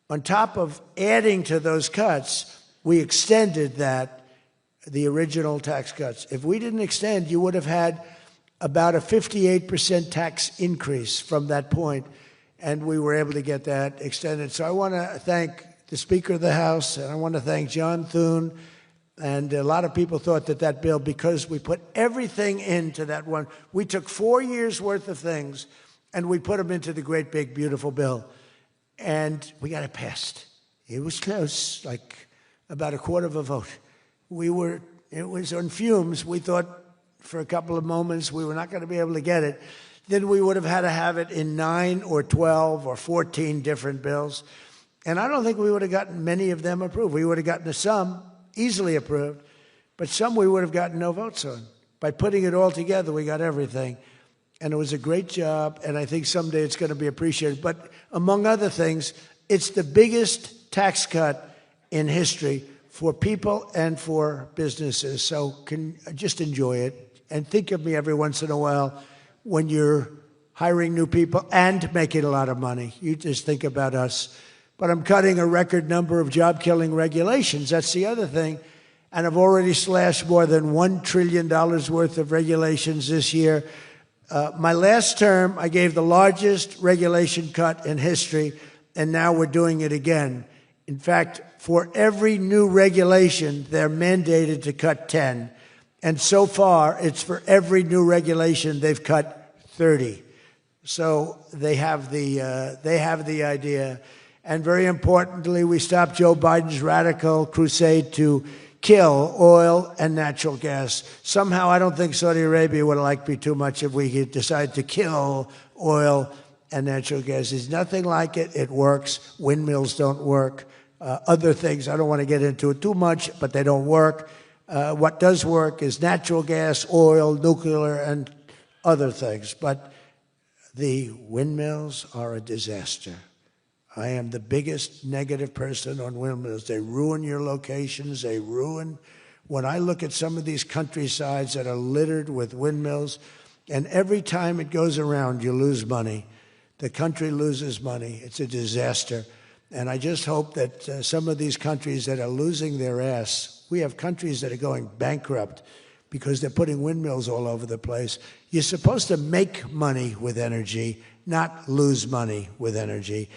Speaker 1: On top of adding to those cuts, we extended the original tax cuts. If we didn't extend, you would have had about a 58% tax increase from that point, and we were able to get that extended. So I want to thank the Speaker of the House, and I want to thank John Thune. And a lot of people thought that bill, because we put everything into that one, we took 4 years' worth of things, and we put them into the great, big, beautiful bill. And we got it passed. It was close, like about a quarter of a vote. It was on fumes. We thought for a couple of moments we were not going to be able to get it. Then we would have had to have it in 9 or 12 or 14 different bills. And I don't think we would have gotten many of them approved. We would have gotten some easily approved, but some we would have gotten no votes on. By putting it all together, we got everything. And it was a great job, and I think someday it's going to be appreciated. But among other things, it's the biggest tax cut in history for people and for businesses. So just enjoy it. And think of me every once in a while when you're hiring new people and making a lot of money. You just think about us. But I'm cutting a record number of job-killing regulations. That's the other thing. And I've already slashed more than $1 trillion worth of regulations this year. My last term, I gave the largest regulation cut in history, and now we're doing it again. In fact, for every new regulation, they're mandated to cut 10. And so far, it's for every new regulation, they've cut 30. So they have the idea. And very importantly, we stopped Joe Biden's radical crusade to kill oil and natural gas. Somehow, I don't think Saudi Arabia would like me too much if we could decide to kill oil and natural gas. There's nothing like it. It works. Windmills don't work. Other things, I don't want to get into it too much, but they don't work. What does work is natural gas, oil, nuclear, and other things. But the windmills are a disaster. I am the biggest negative person on windmills. They ruin your locations. They ruin. When I look at some of these countrysides that are littered with windmills, and every time it goes around, you lose money. The country loses money. It's a disaster. And I just hope that some of these countries that are losing their ass, we have countries that are going bankrupt because they're putting windmills all over the place. You're supposed to make money with energy, not lose money with energy.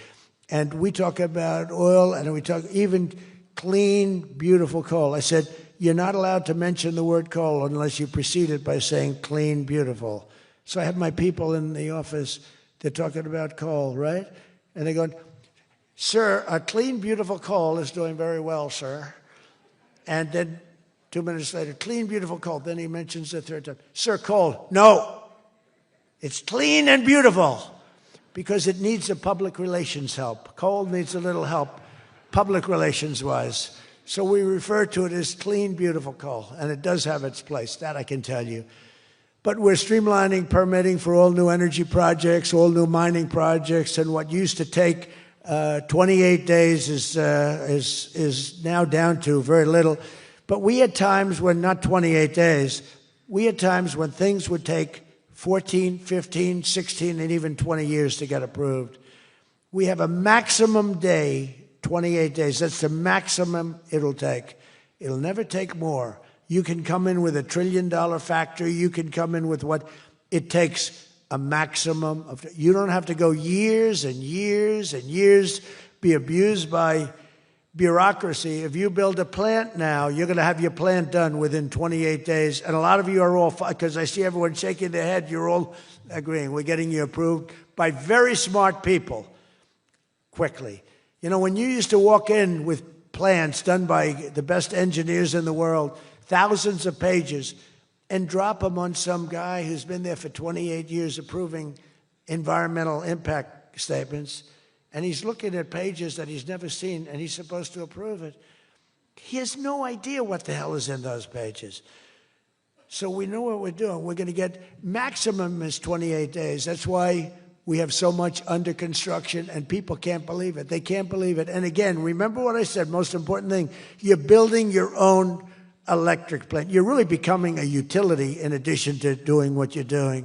Speaker 1: And we talk about oil, and we talk even clean, beautiful coal. I said, you're not allowed to mention the word coal unless you precede it by saying clean, beautiful. So I have my people in the office, they're talking about coal, right? And they're going, sir, a clean, beautiful coal is doing very well, sir. And then 2 minutes later, clean, beautiful coal. Then he mentions the third time, sir, coal. No, it's clean and beautiful. Because it needs a public relations help. Coal needs a little help, public relations-wise. So we refer to it as clean, beautiful coal, and it does have its place, that I can tell you. But we're streamlining permitting for all new energy projects, all new mining projects, and what used to take 28 days is now down to very little. But we had times when, not 28 days, we had times when things would take 14, 15, 16, and even 20 years to get approved. We have a maximum day, 28 days. That's the maximum it'll take. It'll never take more. You can come in with $1 trillion factory. You can come in with what it takes, a maximum of. You don't have to go years and years and years, be abused by bureaucracy. If you build a plant now, you're going to have your plant done within 28 days. And a lot of you are all, because I see everyone shaking their head, you're all agreeing. We're getting you approved by very smart people quickly. You know, when you used to walk in with plans done by the best engineers in the world, thousands of pages, and drop them on some guy who's been there for 28 years approving environmental impact statements, and he's looking at pages that he's never seen, and he's supposed to approve it. He has no idea what the hell is in those pages. So we know what we're doing. We're going to get maximum is 28 days. That's why we have so much under construction, and people can't believe it. They can't believe it. And again, remember what I said, most important thing, you're building your own electric plant. You're really becoming a utility in addition to doing what you're doing.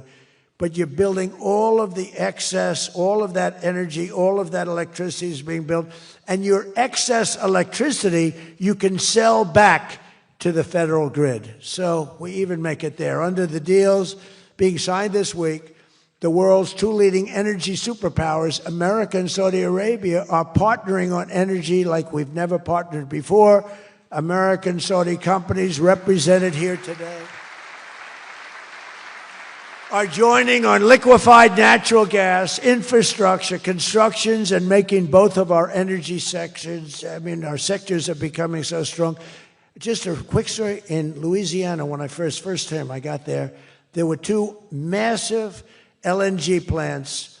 Speaker 1: But you're building all of the excess, all of that energy, all of that electricity is being built. And your excess electricity, you can sell back to the federal grid. So we even make it there. Under the deals being signed this week, the world's two leading energy superpowers, America and Saudi Arabia, are partnering on energy like we've never partnered before. American Saudi companies represented here today are joining on liquefied natural gas, infrastructure, constructions, and making both of our energy sections. I mean, our sectors are becoming so strong. Just a quick story. In Louisiana, when I first time I got there were two massive LNG plants.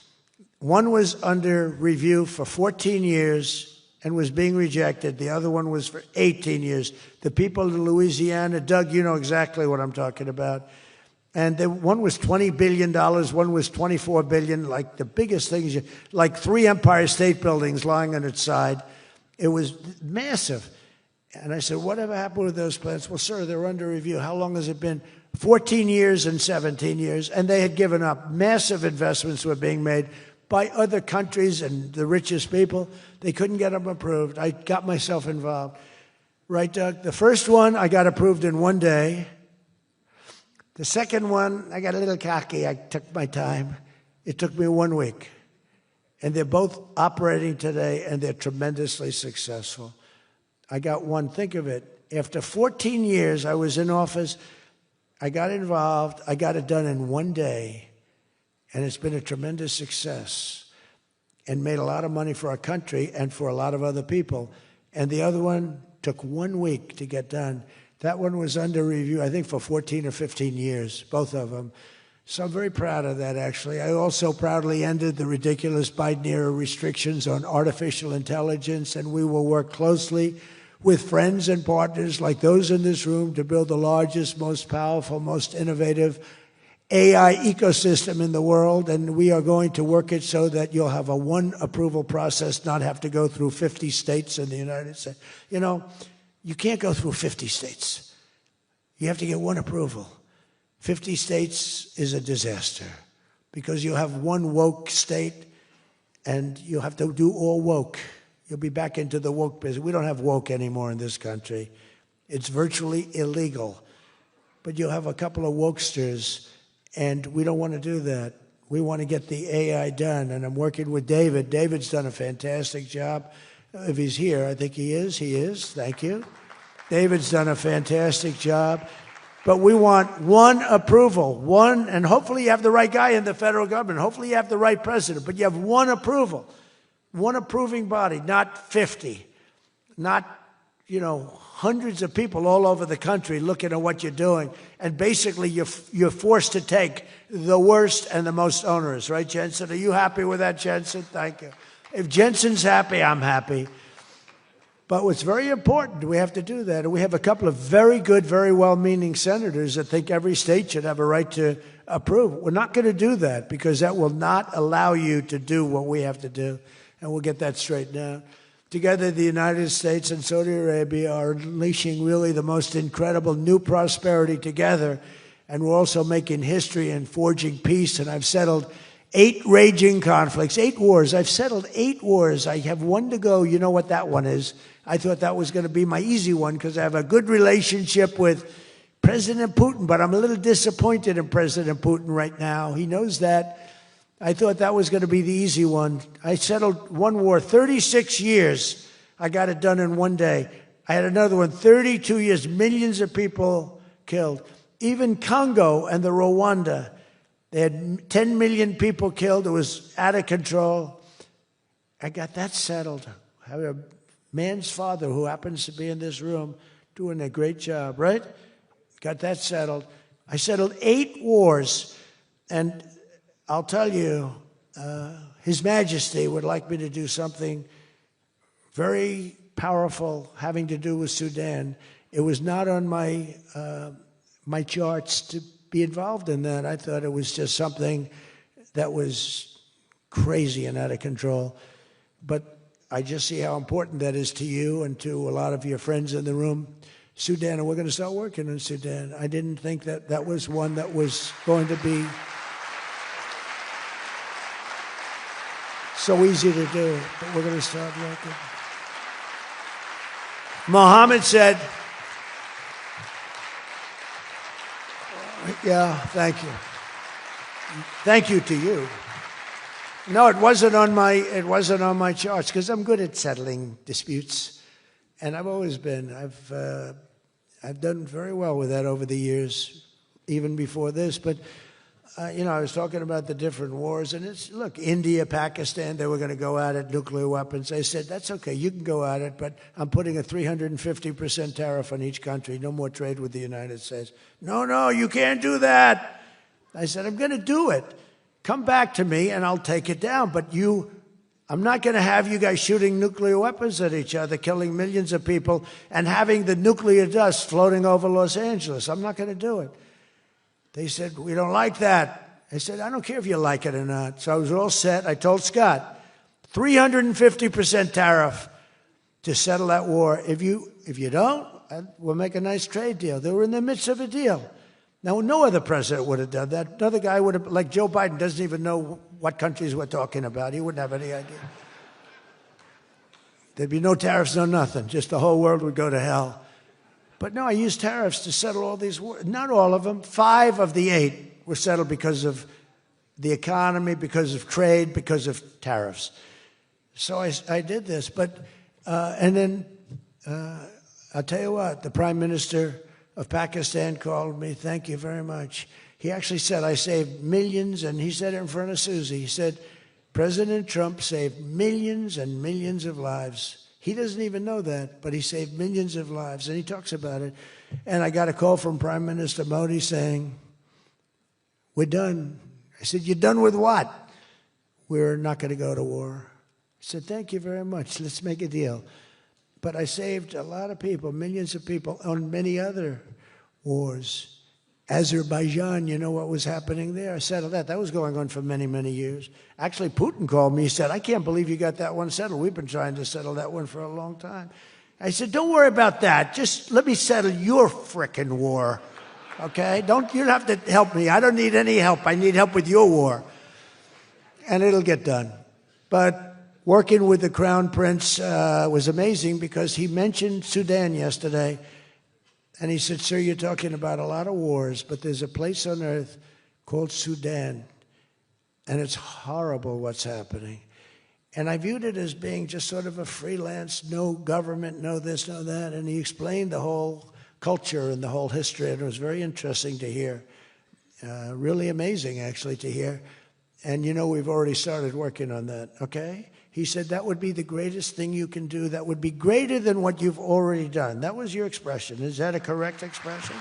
Speaker 1: One was under review for 14 years and was being rejected. The other one was for 18 years. The people in Louisiana, Doug, you know exactly what I'm talking about. And one was $20 billion, one was $24 billion, like the biggest things, like 3 Empire State Buildings lying on its side. It was massive. And I said, whatever happened with those plans? Well, sir, they're under review. How long has it been? 14 years and 17 years. And they had given up. Massive investments were being made by other countries and the richest people. They couldn't get them approved. I got myself involved. Right, Doug? The first one, I got approved in one day. The second one, I got a little cocky. I took my time. It took me 1 week. And they're both operating today, and they're tremendously successful. I got one. Think of it. After 14 years, I was in office. I got involved. I got it done in 1 day. And it's been a tremendous success and made a lot of money for our country and for a lot of other people. And the other one took 1 week to get done. That one was under review, I think, for 14 or 15 years, both of them. So I'm very proud of that, actually. I also proudly ended the ridiculous Biden-era restrictions on artificial intelligence, and we will work closely with friends and partners like those in this room to build the largest, most powerful, most innovative AI ecosystem in the world, and we are going to work it so that you'll have a one approval process, not have to go through 50 states in the United States. You know, you can't go through 50 states. You have to get one approval. 50 states is a disaster because you have one woke state and you have to do all woke. You'll be back into the woke business. We don't have woke anymore in this country. It's virtually illegal. But you'll have a couple of wokesters, and we don't want to do that. We want to get the AI done, and I'm working with David. David's done a fantastic job. If he's here, I think he is. He is. Thank you. David's done a fantastic job. But we want one approval, one, and hopefully you have the right guy in the federal government. Hopefully you have the right president, but you have one approval, one approving body, not 50, not, hundreds of people all over the country looking at what you're doing. And basically you're forced to take the worst and the most onerous, right, Jensen? Are you happy with that, Jensen? Thank you. If Jensen's happy, I'm happy. But what's very important, we have to do that. And we have a couple of very good, very well-meaning senators that think every state should have a right to approve. We're not going to do that because that will not allow you to do what we have to do. And we'll get that straightened out. Together, the United States and Saudi Arabia are unleashing really the most incredible new prosperity together. And we're also making history and forging peace. And I've settled 8 raging conflicts, 8 wars. I've settled 8 wars. I have 1 to go. You know what that one is. I thought that was going to be my easy one because I have a good relationship with President Putin, but I'm a little disappointed in President Putin right now. He knows that. I thought that was going to be the easy one. I settled 1 war, 36 years. I got it done in 1 day. I had another one, 32 years, millions of people killed. Even Congo and the Rwanda, they had 10 million people killed. It was out of control. I got that settled. I have a man's father who happens to be in this room doing a great job, right? Got that settled. I settled 8 wars. And I'll tell you, His Majesty would like me to do something very powerful having to do with Sudan. It was not on my my charts to be involved in that. I thought it was just something that was crazy and out of control. But I just see how important that is to you and to a lot of your friends in the room. Sudan, and we're going to start working in Sudan. I didn't think that that was one that was going to be so easy to do, but we're going to start working. Mohammed said, yeah, thank you. Thank you to you. No, it wasn't on my charts because I'm good at settling disputes, and I've always been. I've done very well with that over the years, even before this. But I was talking about the different wars, and look, India, Pakistan, they were going to go at it, nuclear weapons. I said, that's okay, you can go at it, but I'm putting a 350% tariff on each country, no more trade with the United States. No, you can't do that. I said, I'm going to do it. Come back to me, and I'll take it down, but I'm not going to have you guys shooting nuclear weapons at each other, killing millions of people, and having the nuclear dust floating over Los Angeles. I'm not going to do it. They said, we don't like that. I said, I don't care if you like it or not. So I was all set. I told Scott, 350% tariff. to settle that war. If you don't, we'll make a nice trade deal. They were in the midst of a deal. Now, no other president would have done that. Another guy would have, like Joe Biden, doesn't even know what countries we're talking about. He wouldn't have any idea. There'd be no tariffs, no nothing. Just the whole world would go to hell. But no, I used tariffs to settle all these wars. Not all of them. 5 of the 8 were settled because of the economy, because of trade, because of tariffs. So I did this. But, and then I'll tell you what, the Prime Minister of Pakistan called me. Thank you very much. He actually said, I saved millions, and he said it in front of Susie. He said, President Trump saved millions and millions of lives. He doesn't even know that, but he saved millions of lives, and he talks about it. And I got a call from Prime Minister Modi saying, we're done. I said, you're done with what? We're not going to go to war. I said, thank you very much. Let's make a deal. But I saved a lot of people, millions of people, on many other wars. Azerbaijan, you know what was happening there? I settled that. That was going on for many, many years. Actually, Putin called me. He said, I can't believe you got that one settled. We've been trying to settle that one for a long time. I said, don't worry about that. Just let me settle your frickin' war, okay? You don't have to help me. I don't need any help. I need help with your war. And it'll get done. But working with the Crown Prince was amazing because he mentioned Sudan yesterday. And he said, sir, you're talking about a lot of wars, but there's a place on earth called Sudan. And it's horrible what's happening. And I viewed it as being just sort of a freelance, no government, no this, no that. And he explained the whole culture and the whole history. And it was very interesting to hear. Really amazing, actually, to hear. And, you know, we've already started working on that, okay? He said that would be the greatest thing you can do. That would be greater than what you've already done. That was your expression. Is that a correct expression?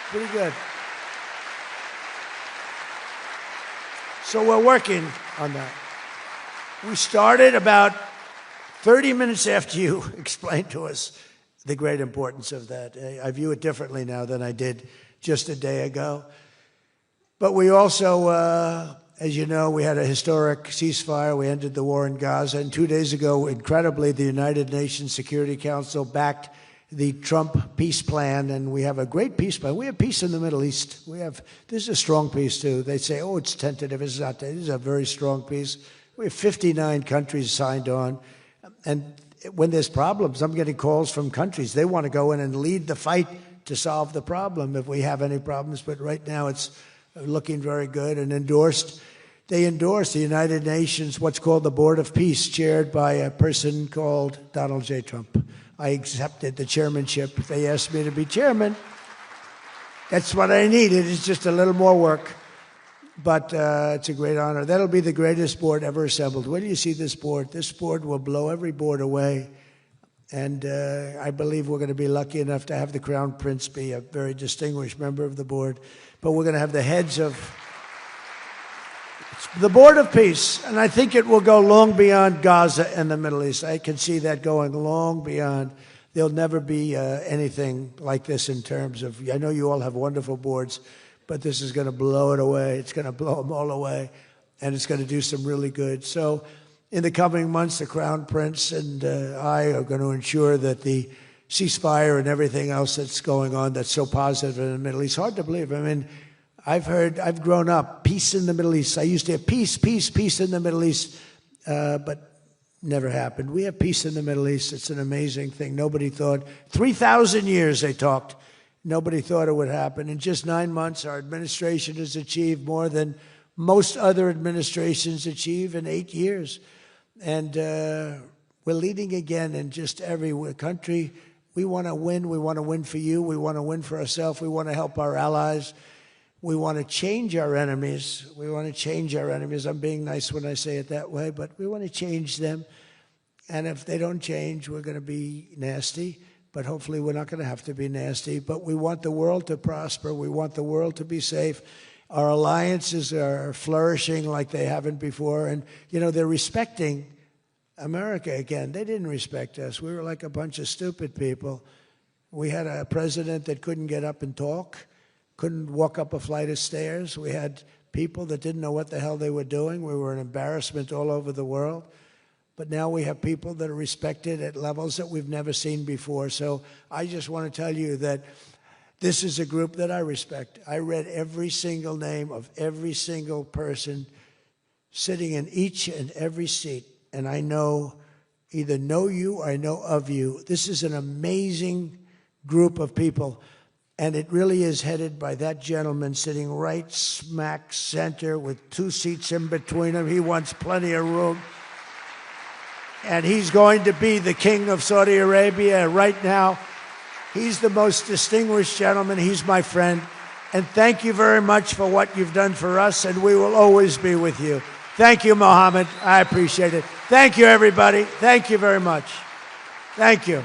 Speaker 1: Pretty good. So we're working on that. We started about 30 minutes after you explained to us the great importance of that. I view it differently now than I did just a day ago. But we also... as you know, we had a historic ceasefire. We ended the war in Gaza. And 2 days ago, incredibly, the United Nations Security Council backed the Trump peace plan. And we have a great peace plan. We have peace in the Middle East. This is a strong peace, too. They say, oh, it's tentative. It's not. This is a very strong peace. We have 59 countries signed on. And when there's problems, I'm getting calls from countries. They want to go in and lead the fight to solve the problem if we have any problems. But right now, it's looking very good and they endorsed the United Nations, what's called the Board of Peace, chaired by a person called Donald J. Trump. I accepted the chairmanship. They asked me to be chairman. That's what I needed. It's just a little more work, but it's a great honor. That'll be the greatest board ever assembled. When you see this board will blow every board away. And I believe we're going to be lucky enough to have the Crown Prince be a very distinguished member of the board. But we're going to have the heads of the Board of Peace. And I think it will go long beyond Gaza and the Middle East. I can see that going long beyond. There'll never be anything like this in terms of, I know you all have wonderful boards, but this is going to blow it away. It's going to blow them all away. And it's going to do some really good. So in the coming months, the Crown Prince and I are going to ensure that the ceasefire and everything else that's going on that's so positive in the Middle East. Hard to believe. I mean, I've grown up, peace in the Middle East. I used to have peace in the Middle East, but never happened. We have peace in the Middle East. It's an amazing thing. Nobody thought, 3,000 years they talked. Nobody thought it would happen. In just 9 months, our administration has achieved more than most other administrations achieve in 8 years. And we're leading again in just every country. We want to win. We want to win for you. We want to win for ourselves. We want to help our allies. We want to change our enemies. We want to change our enemies. I'm being nice when I say it that way, but we want to change them. And if they don't change, we're going to be nasty. But hopefully we're not going to have to be nasty. But we want the world to prosper. We want the world to be safe. Our alliances are flourishing like they haven't before. And, you know, they're respecting America again. They didn't respect us. We were like a bunch of stupid people. We had a president that couldn't get up and talk, couldn't walk up a flight of stairs. We had people that didn't know what the hell they were doing. We were an embarrassment all over the world. but now we have people that are respected at levels that we've never seen before. So I just want to tell you that this is a group that I respect. I read every single name of every single person sitting in each and every seat, and I either know you or I know of you. This is an amazing group of people, and it really is headed by that gentleman sitting right smack center with 2 seats in between him. He wants plenty of room. And he's going to be the king of Saudi Arabia right now. He's the most distinguished gentleman. He's my friend. And thank you very much for what you've done for us, and we will always be with you. Thank you, Mohammed. I appreciate it. Thank you, everybody. Thank you very much. Thank you.